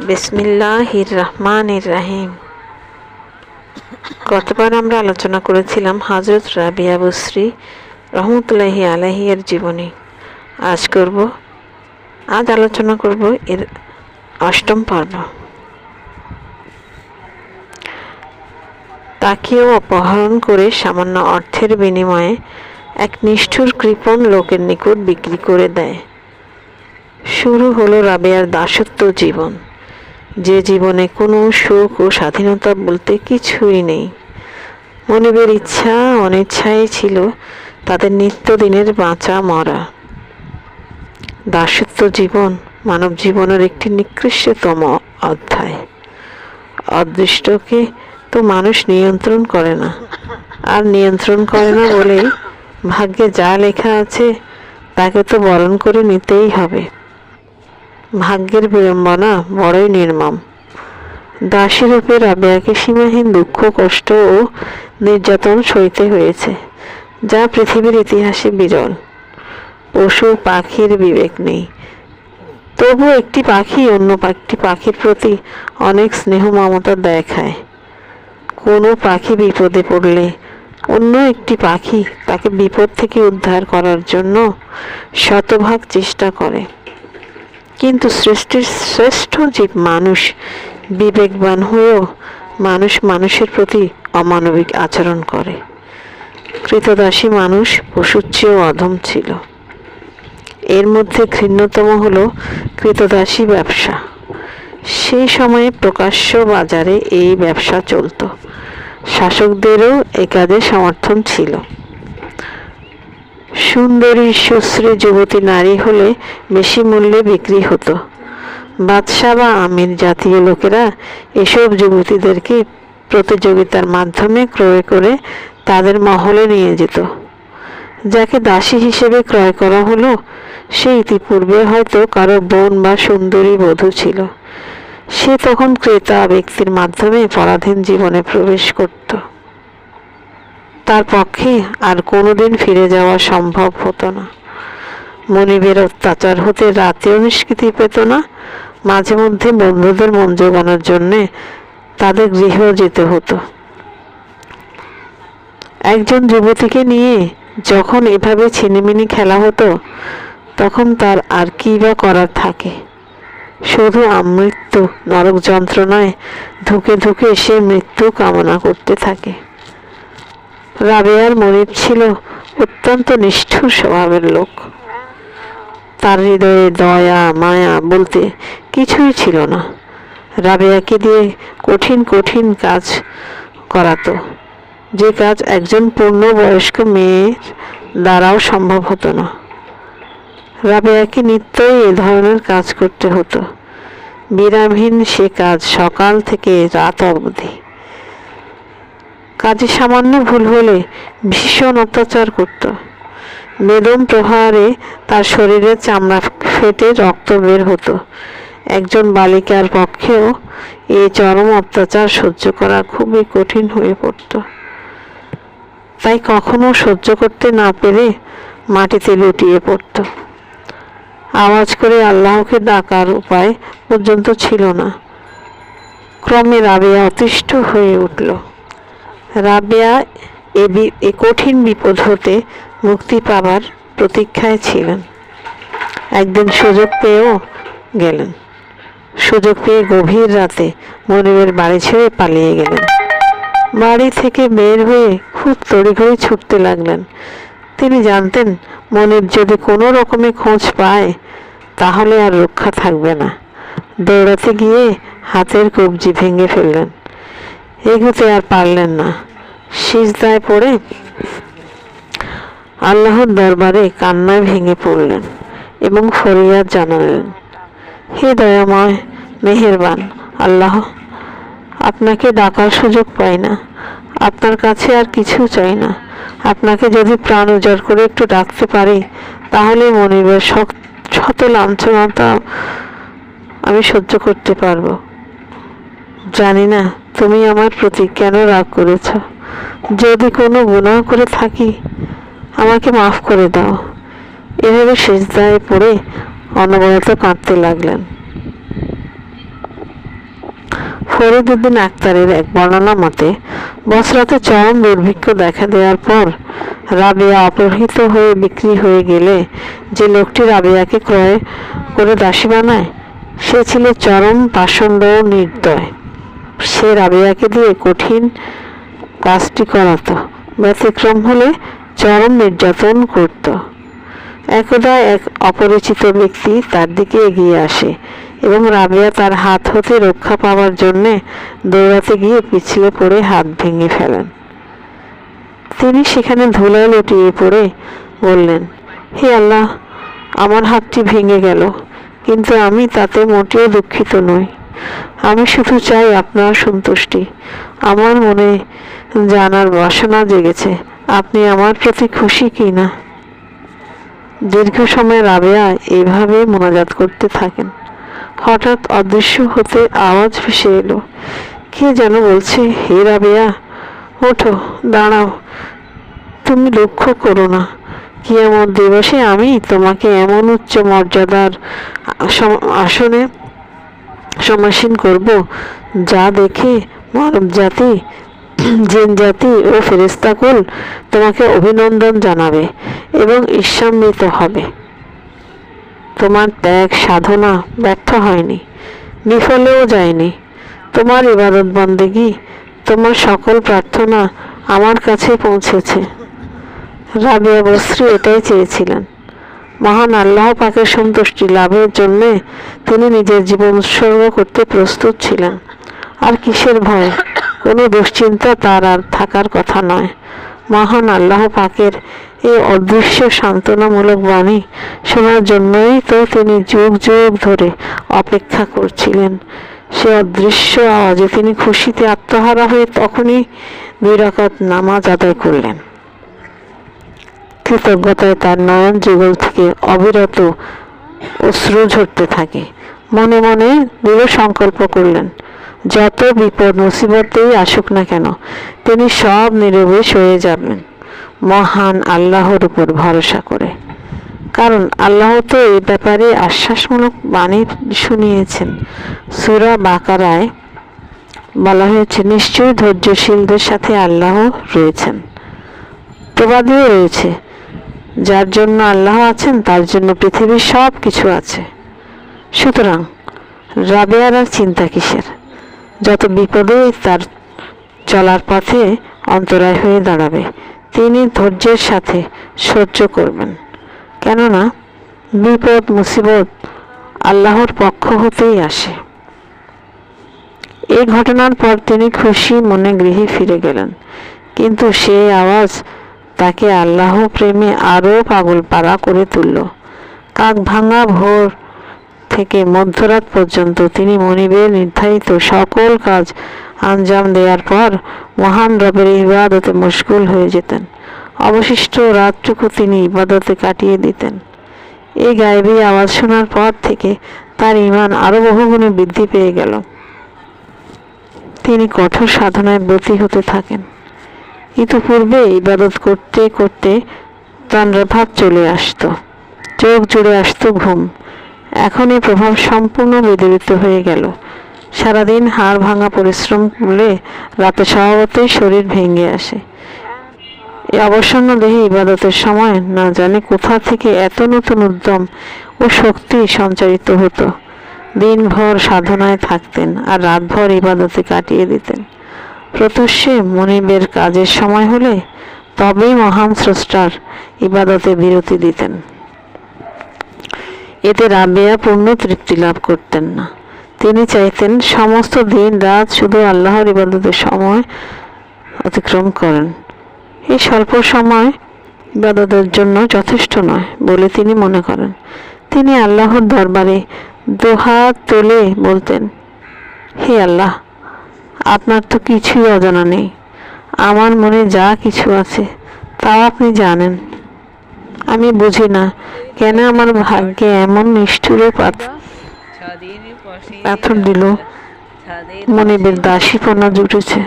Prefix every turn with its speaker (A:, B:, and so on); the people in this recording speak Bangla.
A: বিসমিল্লাহির রহমানির রহিম। গতবার আমরা আলোচনা করেছিলাম হযরত রাবিয়া বসরি রহমতুল্লাহি আলাইহি এর জীবনী। আজ আলোচনা করব এর অষ্টম পর্ব। তাকেও অপহরণ করে সামান্য অর্থের বিনিময়ে এক নিষ্ঠুর কৃপণ লোকের নিকট বিক্রি করে দেয়। শুরু হলো রাবেয়ার দাসত্ব জীবন, যে জীবনে কোনো সুখ ও স্বাধীনতা বলতে কিছুই নেই। মনিবের ইচ্ছা অনিচ্ছাই ছিল তাদের নিত্যদিনের বাঁচা মরা। দাসত্ব জীবন মানব জীবনের একটি নিকৃষ্টতম অধ্যায়। অদৃষ্টকে তো মানুষ নিয়ন্ত্রণ করে না, আর নিয়ন্ত্রণ করে না বলেই ভাগ্যে যা লেখা আছে তাকে তো বরণ করে নিতেই হবে। ভাগ্যের বিড়ম্বনা বড়ই নির্মম। দাসীরূপে রাবেয়াকে সীমাহীন দুঃখ, কষ্ট ও নির্যাতন সইতে হয়েছে, যা পৃথিবীর ইতিহাসে বিরল। পশু পাখির বিবেক নেই, তবু একটি পাখি অন্য একটি পাখির প্রতি অনেক স্নেহ মমতা দেখায়। কোনো পাখি বিপদে পড়লে অন্য একটি পাখি তাকে বিপদ থেকে উদ্ধার করার জন্য শতভাগ চেষ্টা করে। কিন্তু সৃষ্টির শ্রেষ্ঠ জীব মানুষ বিবেকবান হয়েও মানুষের প্রতি অমানবিক আচরণ করে। কৃতদাসী মানুষ পশুর চেয়েও অধম ছিল। এর মধ্যে ঘৃণ্যতম হলো কৃতদাসী ব্যবসা। সেই সময়ে প্রকাশ্য বাজারে এই ব্যবসা চলত। শাসকদেরও এ কাজে সমর্থন ছিল। সুন্দরী সুশ্রী যুবতী নারী হলে বেশি মূল্যে বিক্রি হতো। বাদশা বা আমির জাতীয় লোকেরা এসব যুবতীদেরকে প্রতিযোগিতার মাধ্যমে ক্রয় করে তাদের মহলে নিয়ে যেত। যাকে দাসী হিসেবে ক্রয় করা হলো সে ইতিপূর্বে হয়তো কারো বোন বা সুন্দরী বধূ ছিল। সে তখন ক্রেতা ব্যক্তির মাধ্যমে পরাধীন জীবনে প্রবেশ করত। তার পক্ষে আর কোনোদিন ফিরে যাওয়া সম্ভব হতো না। মনিবের অত্যাচার হতে রাতেও নিষ্কৃতি পেত না। মাঝে মধ্যে বন্ধুদের মন জোগানোর জন্যে তাদের গৃহেও যেতে হতো। একজন যুবতীকে নিয়ে যখন এভাবে ছিনিমিনি খেলা হতো তখন তার আর কি বা করার থাকে। শুধু আমৃত্যু নরক যন্ত্রণায় ধুকে ধুকে সে মৃত্যু কামনা করতে থাকে। রাবেয়ার মনিব ছিল অত্যন্ত নিষ্ঠুর স্বভাবের লোক। তার হৃদয়ে দয়া মায়া বলতে কিছুই ছিল না। রাবেয়াকে দিয়ে কঠিন কঠিন কাজ করাতো, যে কাজ একজন পূর্ণবয়স্ক মেয়ের দ্বারাও সম্ভব হতো না। রাবেয়াকে নিত্যই এ ধরনের কাজ করতে হতো। বিরামহীন সে কাজ সকাল থেকে রাত অবধি। কাজে সামান্য ভুল হলে ভীষণ অত্যাচার করত। বেদম প্রহারে তার শরীরে চামড়া ফেটে রক্ত বের হতো। একজন বালিকার পক্ষেও এই চরম অত্যাচার সহ্য করা খুবই কঠিন হয়ে পড়ত। তাই কখনো সহ্য করতে না পেরে মাটিতে লুটিয়ে পড়ত। আওয়াজ করে আল্লাহকে ডাকার উপায় পর্যন্ত ছিল না। ক্রমে রাবেয়া অতিষ্ঠ হয়ে উঠল। রাবেয়া এ কঠিন বিপদ হতে মুক্তি পাবার প্রতীক্ষায় ছিলেন। একদিন সুযোগ পেয়ে গভীর রাতে মনিবের বাড়ি ছেড়ে পালিয়ে গেলেন। বাড়ি থেকে বের হয়ে খুব তড়িঘড়ি ছুটতে লাগলেন। তিনি জানতেন মনিব যদি কোনো রকমে খোঁজ পায় তাহলে আর রক্ষা থাকবে না। দৌড়াতে গিয়ে হাতের কবজি ভেঙে ফেললেন। এগোতে আর পারলেন না। সিজদায় পড়ে আল্লাহর দরবারে কান্নায় ভেঙে পড়লেন এবং ফরিয়াদ জানালেন, হে দয়াময় মেহেরবান আল্লাহ, আপনাকে ডাকার সুযোগ পাই না। আপনার কাছে আর কিছু চাই না। আপনাকে যদি প্রাণ উজাড় করে একটু ডাকতে পারি তাহলে মনিবের শত লাঞ্ছনতা আমি সহ্য করতে পারবো। জানি না তুমি আমার প্রতি কেন রাগ করেছ। যদি কোনো গুনাহ করে থাকি আমাকে মাফ করে দাও। এভাবে সিজদায় পড়ে অনবরত কাঁদতে লাগলেন। ফরিদউদ্দিন আক্তারের এক বর্ণনা মতে বসরাতে চরম দুর্ভিক্ষ দেখা দেওয়ার পর রাবেয়া অপহৃত হয়ে বিক্রি হয়ে গেলে যে লোকটি রাবেয়াকে ক্রয় করে দাসী বানায় সে ছিল চরম পাষণ্ড ও নির্দয়। সে রাবেয়াকে দিয়ে কঠিন কাজটি করাতো, ব্যতিক্রম হলে চরম নির্যাতন করত। একদা এক অপরিচিত ব্যক্তি তার দিকে এগিয়ে আসে এবং রাবেয়া তার হাত হতে রক্ষা পাওয়ার জন্যে দৌড়াতে গিয়ে পিছলে পড়ে হাত ভেঙে ফেলেন। তিনি সেখানে ধুলায় লুটিয়ে পড়ে বললেন, হে আল্লাহ, আমার হাতটি ভেঙে গেল, কিন্তু আমি তাতে মোটেও দুঃখিত নই। আমি শুধু চাই আপনার সন্তুষ্টি। আমার মনে জানার বাসনা জেগেছে আপনি আমার প্রতি খুশি কি না। দীর্ঘ সময় রাবেয়া এইভাবে মোনাজাত করতে থাকেন। হঠাৎ অদৃশ্য হতে আওয়াজ ভেসে এলো। কে যেন বলছে, হে রাবেয়া, ওঠো, দাঁড়াও, তুমি লক্ষ্য করো না কিয়ামত দিবসে আমি তোমাকে এমন উচ্চ মর্যাদার আসনে সমাসীন করব যা দেখে মানব জাতি, জিন জাতি ও ফেরেশতাকুল তোমাকে অভিনন্দন জানাবে এবং ঈর্ষান্বিত হবে। তোমার ত্যাগ সাধনা ব্যর্থ হয়নি, বিফলেও যায়নি। তোমার ইবাদত বন্দেগী, তোমার সকল প্রার্থনা আমার কাছে পৌঁছেছে। রাবেয়া বসরি এটাই চেয়েছিলেন। মহান আল্লাহ পাকের সন্তুষ্টি লাভের জন্য তিনি নিজের জীবন উৎসর্গ করতে প্রস্তুত ছিলেন। আর কিসের ভয়? কোনো দুশ্চিন্তা তার আর থাকার কথা নয়। মহান আল্লাহ পাকের এই অদৃশ্য সান্ত্বনামূলক বাণী শোনার জন্যই তো তিনি যুগ যুগ ধরে অপেক্ষা করছিলেন। সে অদৃশ্য আওয়াজে তিনি খুশিতে আত্মহারা হয়ে তখনই 2 রাকাত নামাজ আদায় করলেন। কৃতজ্ঞতায় তার নয়ন যুগল থেকে অবিরত অশ্রু ঝরতে থাকে। মনে মনে দৃঢ় সংকল্প করলেন, যত বিপদ মুসিবতেই আসুক না কেন তিনি সব নীরবে সয়ে যাবেন মহান আল্লাহর উপর ভরসা করে। কারণ আল্লাহ তো এই ব্যাপারে আশ্বাসমূলক বাণী শুনিয়েছেন। সূরা বাকারায় বলা হয়েছে, নিশ্চয়ই ধৈর্যশীলদের সাথে আল্লাহ রয়েছেন। প্রবাদীও রয়েছে, যার জন্য আল্লাহ আছেন তার জন্য পৃথিবীর সব কিছু আছে। সুতরাং রাবেয়ার আর চিন্তা কিসের? যত বিপদে তার চলার পথে অন্তরায় হয়ে দাঁড়াবে তিনি ধৈর্যের সাথে সহ্য করবেন। কেননা বিপদ মুসিবত আল্লাহর পক্ষ হতেই আসে। এই ঘটনার পর তিনি খুশি মনে গৃহে ফিরে গেলেন। কিন্তু সে আওয়াজ তাকে আল্লাহ প্রেমে আরও পাগলপাড়া করে তুলল। কাক ভাঙা ভোর থেকে মধ্যরাত পর্যন্ত তিনি মনিবের নির্ধারিত সকল কাজ আঞ্জাম দেওয়ার পর মহান রবের ইবাদতে মশগুল হয়ে যেতেন। অবশিষ্ট রাতটুকু তিনি ইবাদতে কাটিয়ে দিতেন। এই গায়েবী আওয়াজ শোনার পর থেকে তার ঈমান আরও বহুগুণে বৃদ্ধি পেয়ে গেল। তিনি কঠোর সাধনায় ব্রতী হতে থাকেন। ইতিপূর্বে ইবাদত করতে করতে তন্দ্রাভাব চলে আসতো, চোখ জুড়ে আসতো ঘুম। এখন এই প্রভাব সম্পূর্ণ বিদূরিত হয়ে গেল। সারাদিন হাড় ভাঙা পরিশ্রম করলে রাতে স্বভাবতই শরীর ভেঙে আসে। এই অবসন্ন দেহে ইবাদতের সময় না জানে কোথা থেকে এত নতুন উদ্যম ও শক্তি সঞ্চারিত হতো। দিনভর সাধনায় থাকতেন আর রাতভর ইবাদতে কাটিয়ে দিতেন। প্রত্যুষে মনিবের কাজের সময় হলে তবেই মহান স্রষ্টার ইবাদতে বিরতি দিতেন। এতে রাবেয়া পূর্ণ তৃপ্তি লাভ করতেন না। তিনি চাইতেন সমস্ত দিন রাত শুধু আল্লাহর ইবাদতের সময় অতিক্রম করেন। এই স্বল্প সময় ইবাদতের জন্য যথেষ্ট নয় বলে তিনি মনে করেন। তিনি আল্লাহর দরবারে দুহাত তুলে বলতেন, হে আল্লাহ, আপনার তো কিছুই অজানা নেই। আমার মনে যা কিছু আছে তাও আপনি জানেন। আমি বুঝি না কেন আমার ভাগ্যে এমন নিষ্ঠুর পাথর দিল মনিবের দাসীপনা জুটেছে।